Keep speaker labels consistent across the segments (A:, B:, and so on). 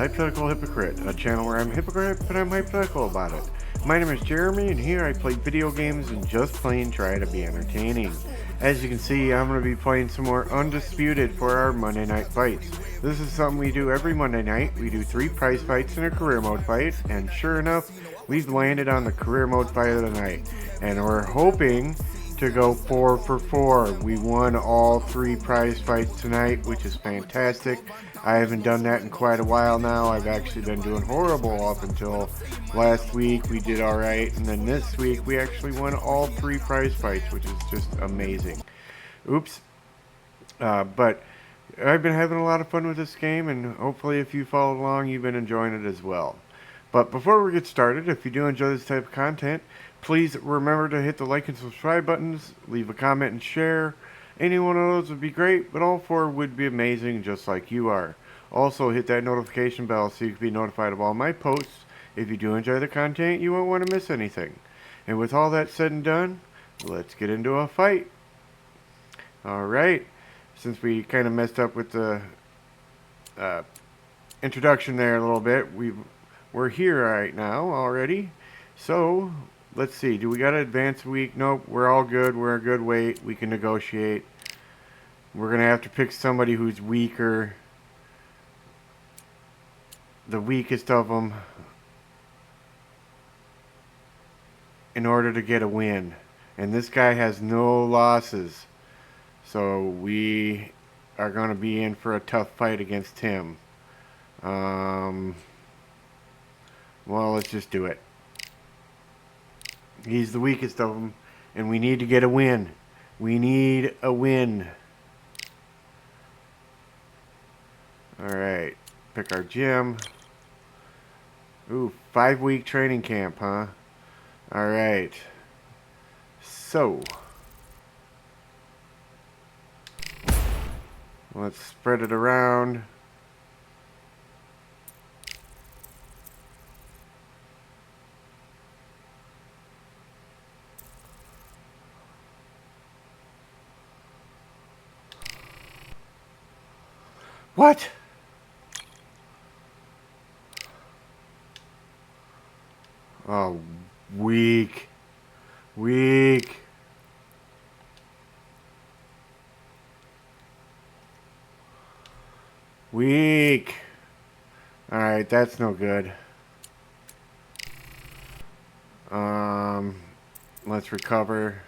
A: Hypothetical Hypocrite, a channel where I'm a hypocrite, but I'm hypothetical about it. My name is Jeremy, and here I play video games and just plain try to be entertaining. As you can see, I'm going to be playing some more Undisputed for our Monday night fights. This is something we do every Monday night. We do 3 prize fights and a career mode fight, and sure enough, we've landed on the career mode fight of the night. And we're hoping to go 4 for 4. We won all 3 prize fights tonight, which is fantastic. I haven't done that in quite a while now. I've actually been doing horrible up until last week. We did alright, and then this week we actually won all 3 prize fights, which is just amazing. Oops. But I've been having a lot of fun with this game, and hopefully if you followed along, you've been enjoying it as well. But before we get started, if you do enjoy this type of content, please remember to hit the like and subscribe buttons, leave a comment and share. Any one of those would be great, but all 4 would be amazing, just like you are. Also, hit that notification bell so you can be notified of all my posts. If you do enjoy the content, you won't want to miss anything. And with all that said and done, let's get into a fight. Alright, since we kind of messed up with the introduction there a little bit, we're here right now already. So, let's see, do we got to advance a week? Nope, we're all good. We're a good weight. We can negotiate. We're going to have to pick somebody who's weaker. The weakest of them. In order to get a win. And this guy has no losses. So we are going to be in for a tough fight against him. Well, let's just do it. He's the weakest of them, and we need to get a win. We need a win. Alright, pick our gym. Ooh, 5-week training camp, huh? Alright. So, let's spread it around. What? Oh, weak. Weak. Weak. Alright, that's no good. Let's recover.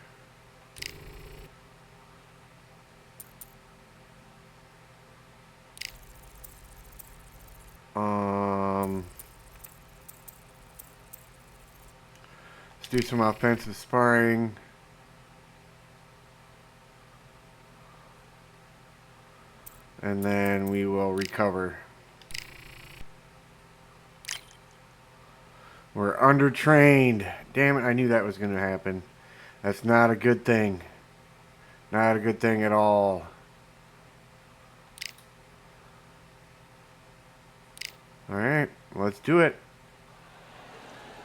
A: Let's do some offensive sparring. And then we will recover. We're undertrained. Damn it, I knew that was going to happen. That's not a good thing. Not a good thing at all. Alright, let's do it.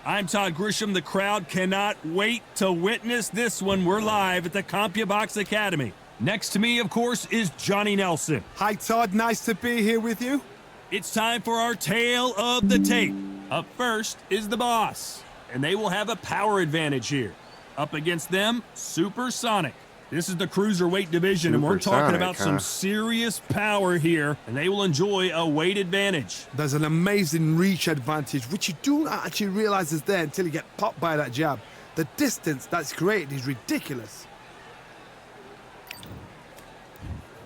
B: I'm Todd Grisham. The crowd cannot wait to witness this one. We're live at the CompuBox Academy. Next to me, of course, is Johnny Nelson.
C: Hi, Todd. Nice to be here with you.
B: It's time for our tale of the tape. Up first is the boss, and they will have a power advantage here. Up against them, Supersonic. This is the cruiserweight division, and we're talking about some serious power here, and they will enjoy a weight advantage.
C: There's an amazing reach advantage, which you don't actually realize is there until you get popped by that jab. The distance that's created is ridiculous.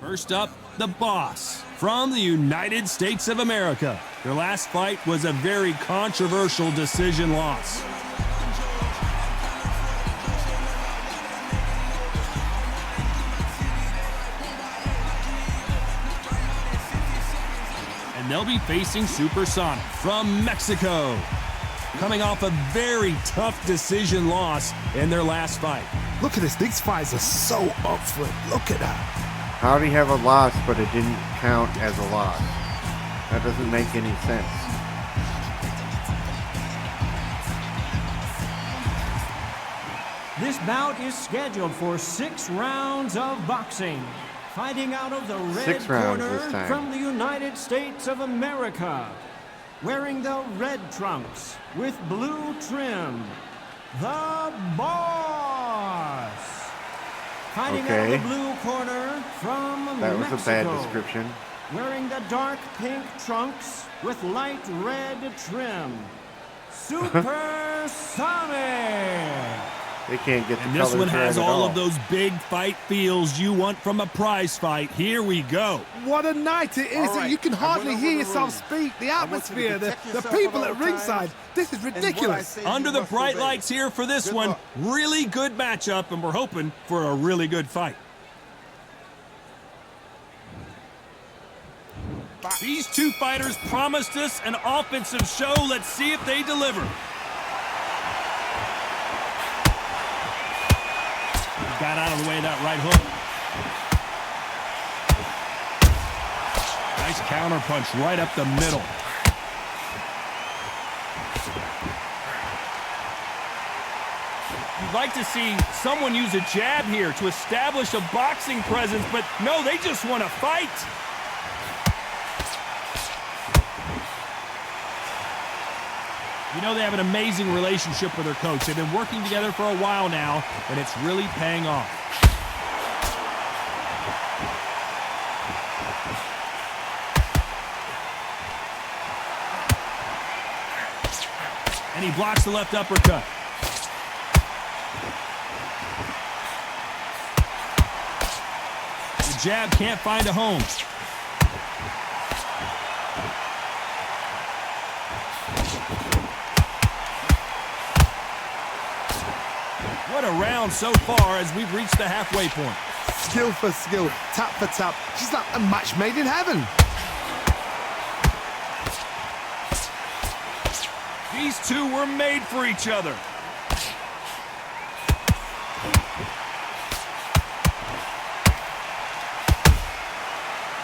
B: First up, the boss from the United States of America. Their last fight was a very controversial decision loss. And they'll be facing Supersonic from Mexico, coming off a very tough decision loss in their last fight.
C: Look at this. These fights are so up for it. Look at that.
A: How did he have a loss, but it didn't count as a loss? That doesn't make any sense.
D: This bout is scheduled for 6 rounds of boxing. Fighting out of the red corner from the United States of America, wearing the red trunks with blue trim, the Boss. Fighting out of the blue corner from
A: That was
D: Mexico,
A: a bad description.
D: wearing the dark pink trunks with light red trim, Supersonic.
A: They can't get the
B: And this
A: colors
B: one has
A: right at
B: all of those big fight feels you want from a prize fight. Here we go.
C: What a night it is. You can hardly hear yourself speak. The atmosphere, the people at ringside. This is ridiculous.
B: Under the bright lights here for this one. Really good matchup, and we're hoping for a really good fight. These two fighters promised us an offensive show. Let's see if they deliver. Got out of the way of that right hook. Nice counter punch right up the middle. You'd like to see someone use a jab here to establish a boxing presence, but no, they just want to fight. You know, they have an amazing relationship with their coach. They've been working together for a while now, and it's really paying off. And he blocks the left uppercut. The jab can't find a home. What a round so far as we've reached the halfway point.
C: Skill for skill, tap for tap. She's like a match made in heaven.
B: These two were made for each other.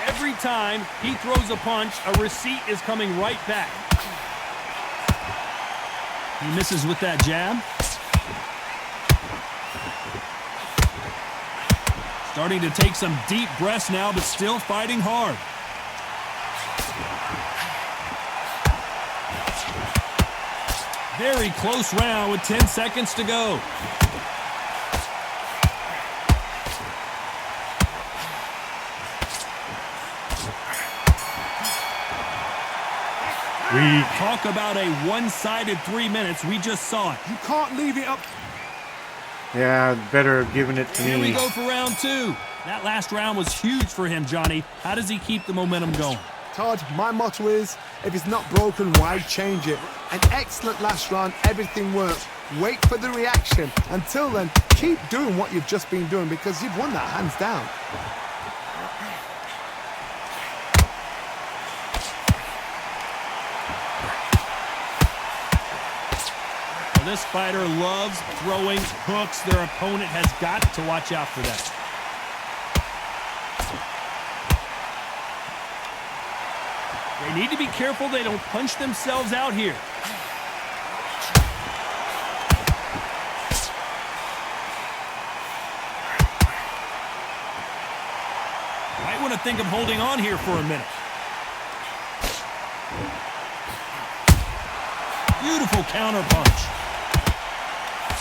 B: Every time he throws a punch, a receipt is coming right back. He misses with that jab. Starting to take some deep breaths now, but still fighting hard. Very close round with 10 seconds to go. We talk about a one-sided 3 minutes. We just saw it.
C: You can't leave it up.
A: Yeah, better have given it to me.
B: Here we go for round two. That last round was huge for him, Johnny. How does he keep the momentum going?
C: Todd, my motto is, if it's not broken, why change it? An excellent last round, everything works. Wait for the reaction. Until then, keep doing what you've just been doing because you've won that hands down.
B: This fighter loves throwing hooks. Their opponent has got to watch out for that. They need to be careful they don't punch themselves out here. Might want to think of holding on here for a minute. Beautiful counter punch.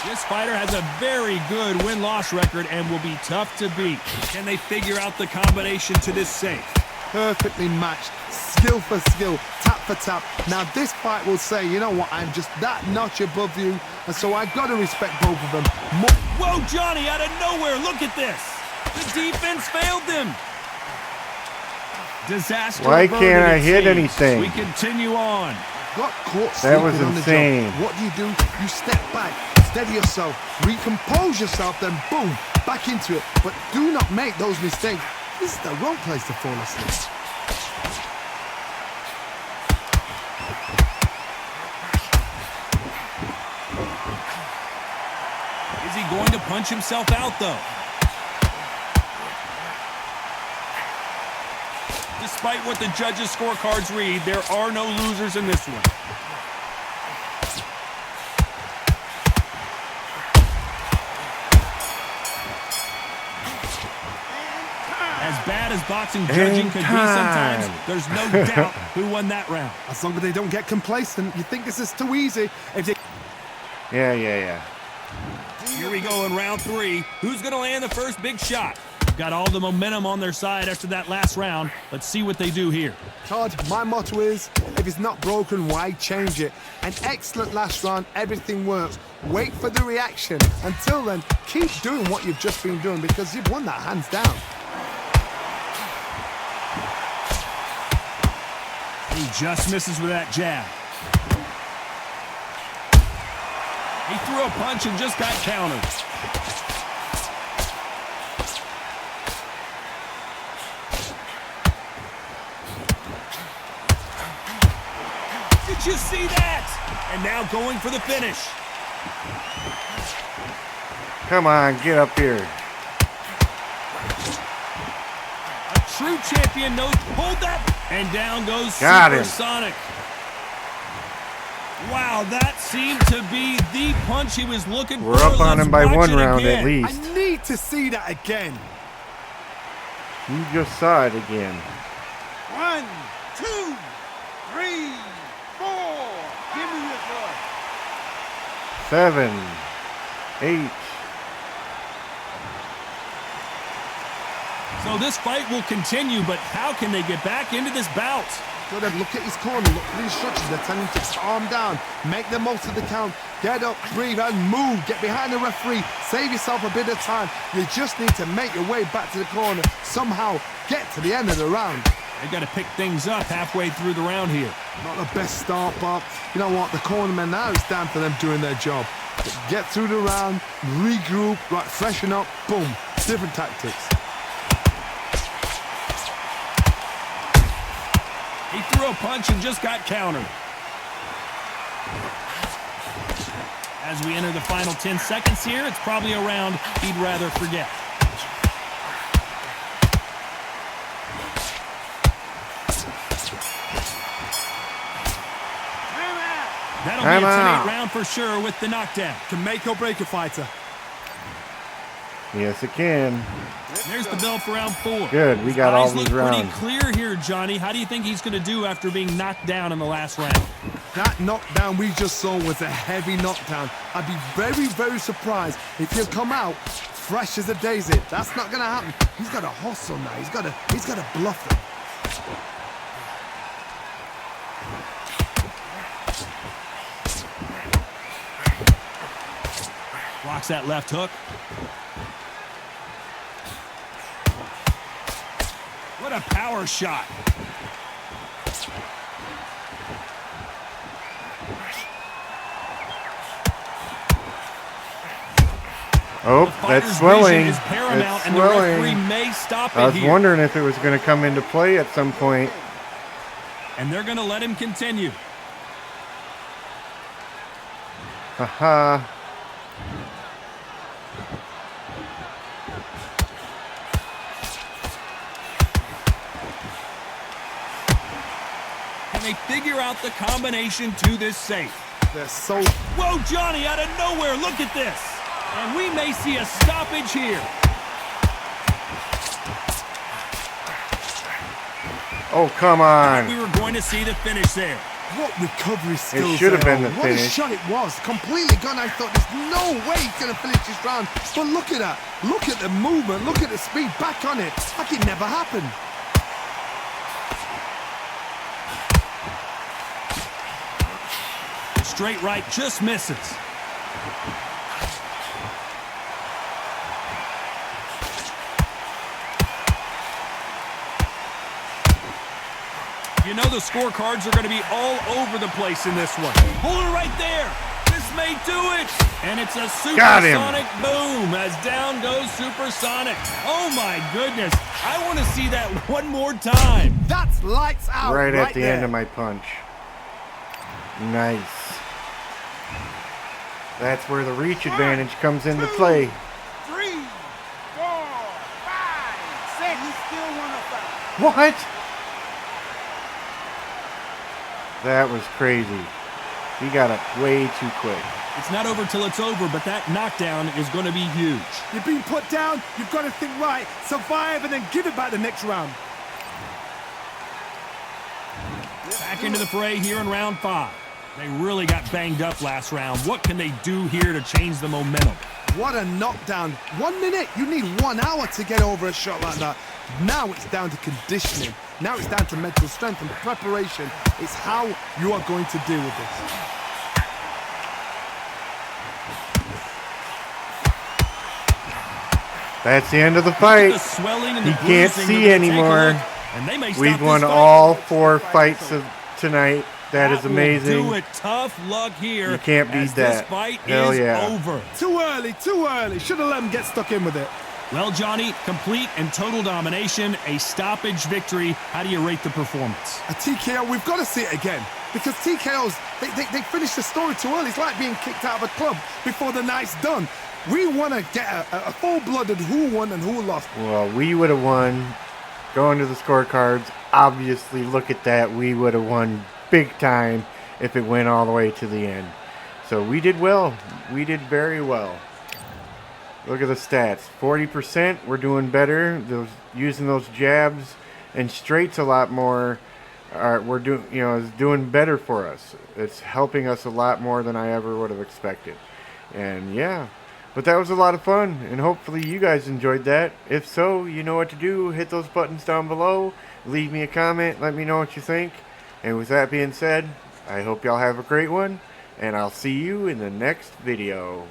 B: This fighter has a very good win-loss record and will be tough to beat. Can they figure out the combination to this safe?
C: Perfectly matched, skill for skill, tap for tap. Now this fight will say, you know what, I'm just that notch above you, and so I've got to respect both of them.
B: Whoa, Johnny, out of nowhere, look at this. The defense failed them. Disaster.
A: Why can't I hit anything?
B: We continue on.
C: Got caught
A: That was
C: sleeping on the
A: insane.
C: job. What do? You step back, steady yourself, recompose yourself, then boom, back into it. But do not make those mistakes. This is the wrong place to fall asleep.
B: Is he going to punch himself out, though? Despite what the judges' scorecards read, there are no losers in this one. As bad as boxing judging could be sometimes,
A: time.
B: there's no doubt who won that round.
C: As long as they don't get complacent, you think this is too easy. If they...
A: Yeah.
B: Here we go in round 3. Who's going to land the first big shot? Got all the momentum on their side after that last round. Let's see what they do here.
C: Todd, my motto is, if it's not broken, why change it? An excellent last round, everything works. Wait for the reaction. Until then, keep doing what you've just been doing because you've won that hands down.
B: He just misses with that jab. He threw a punch and just got countered. Did you see that? And now going for the finish.
A: Come on, get up here.
B: A true champion knows. Hold that. And down goes
A: Got him.
B: Supersonic. Wow, that seemed to be the punch he was looking for.
A: We're up on him by
B: Let's watch
A: one
B: it
A: round
B: again.
A: at least.
C: I need to see that again.
A: You just saw it again.
E: 1, 2, 3, 4. Give me this one.
A: 7, 8.
B: So this fight will continue, but how can they get back into this bout?
C: Go ahead, look at his corner, look at the instructions. They're telling him to calm down, make the most of the count, get up, breathe, and move. Get behind the referee, save yourself a bit of time. You just need to make your way back to the corner, somehow get to the end of the round.
B: They got to pick things up halfway through the round here.
C: Not the best start, but you know what? The cornermen now, it's down to them doing their job. Get through the round, regroup, right, freshen up, boom, different tactics.
B: He threw a punch and just got countered. As we enter the final 10 seconds here, it's probably a round he'd rather forget. That'll be a 10-8 round for sure with the knockdown.
C: Can make or break a fighter.
A: Yes, it can.
B: There's the bell for round 4.
A: Good, we got all
B: Eyes
A: these
B: look pretty
A: rounds.
B: clear here, Johnny. How do you think he's going to do after being knocked down in the last round?
C: That knockdown we just saw was a heavy knockdown. I'd be very, very surprised if he'll come out fresh as a daisy. That's not going to happen. He's got to hustle now. He's got to bluff them.
B: Blocks that left hook. What a power shot.
A: Oh,
B: The
A: that's
B: fighter's
A: swelling.
B: vision is paramount,
A: It's
B: and the referee
A: swelling.
B: may stop
A: I
B: it
A: was
B: here.
A: wondering if it was going to come into play at some point.
B: And they're going to let him continue.
A: Haha.
B: Can they figure out the combination to this safe?
C: They're so...
B: Whoa, Johnny, out of nowhere, look at this. And we may see a stoppage here.
A: Oh, come on.
B: We were going to see the finish there.
C: What recovery skills
A: should have
C: there
A: been
C: are.
A: the
C: What a
A: finish.
C: shot it was. Completely gone. I thought there's no way he's going to finish this round. But look at that. Look at the movement. Look at the speed. Back on it. Like it never happened.
B: Straight right just misses. You know the scorecards are going to be all over the place in this one. Hold it right there. This may do it. And it's a
A: Got him.
B: supersonic boom as down goes Supersonic. Oh, my goodness. I want to see that one more time.
C: That's lights out.
A: Right at the
C: there.
A: end of my punch. Nice. That's where the reach advantage comes into play.
E: 3, 4, 5, 6. You still want to fight?
A: What? That was crazy. He got up way too quick.
B: It's not over till it's over, but that knockdown is going to be huge.
C: You're being put down, you've got to think right, survive, and then give it back the next round.
B: Back into the fray here in round 5. They really got banged up last round. What can they do here to change the momentum?
C: What a knockdown. 1 minute, you need 1 hour to get over a shot like that. Now it's down to conditioning. Now it's down to mental strength and preparation. It's how you are going to deal with this.
A: That's the end of the fight.
B: The swelling and the
A: He can't
B: bruising.
A: see
B: They're gonna take a
A: anymore.
B: look, and they may stop
A: We've
B: this
A: won
B: fight.
A: all 4 fights of tonight. That is
B: will
A: amazing.
B: do it. Tough luck here.
A: You can't beat
B: as
A: that.
B: This fight
A: Hell
B: is
A: yeah.
B: over.
C: Too early, too early. Should have let him get stuck in with it.
B: Well, Johnny, complete and total domination, a stoppage victory. How do you rate the performance?
C: A TKO, we've got to see it again. Because TKOs, they finish the story too early. It's like being kicked out of a club before the night's done. We want to get a full-blooded who won and who lost.
A: Well, we would have won. Going to the scorecards, obviously, look at that. We would have won big time if it went all the way to the end. So we did well. We did very well. Look at the stats. 40%. We're doing better. Using those jabs and straights a lot more. We're doing, is doing better for us. It's helping us a lot more than I ever would have expected. And yeah. But that was a lot of fun, and hopefully you guys enjoyed that. If so, you know what to do. Hit those buttons down below. Leave me a comment. Let me know what you think. And with that being said, I hope y'all have a great one, and I'll see you in the next video.